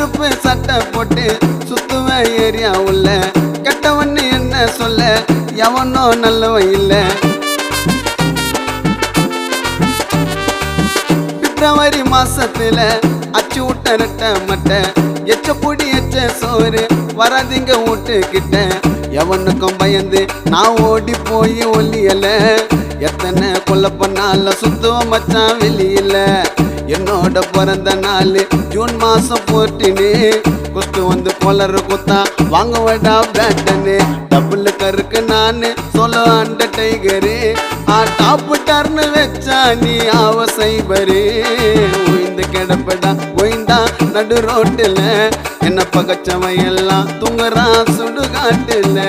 கருப்பு சட்டை போட்டு சுத்துவேன் ஏரியா உள்ள. கெட்டவன்னு என்ன சொல்ல எவனோ நல்லவன் இல்ல. பிப்ரவரி மாசத்துல அச்சு விட்ட ரெட்ட மட்டை எச்ச பொடி எச்ச சோறு வராதிங்க வீட்டுக்கிட்ட. எவனுக்கும் பயந்து நான் ஓடி போய் ஒல்லியல. எத்தனை கொல்ல பண்ணால சுத்துவ மச்சான் வெளியில. என்னோட பிறந்த நாள் ஜூன் மாசம் 14. குஸ்து வந்து கொலரு குத்தா வாங்க வேடா பேட்டனு. டபுள் கருக்கு நானு சொல்ல அண்ட டைகரு. டாப்பு டர்னு வச்சா நீ ஆவ சைபரு. உயிந்து கிடப்படா ஒய்ந்தா நடு ரோட்டுல. என்ன பகச்சவன் எல்லாம் தூங்குறான் சுடுகாட்டுல.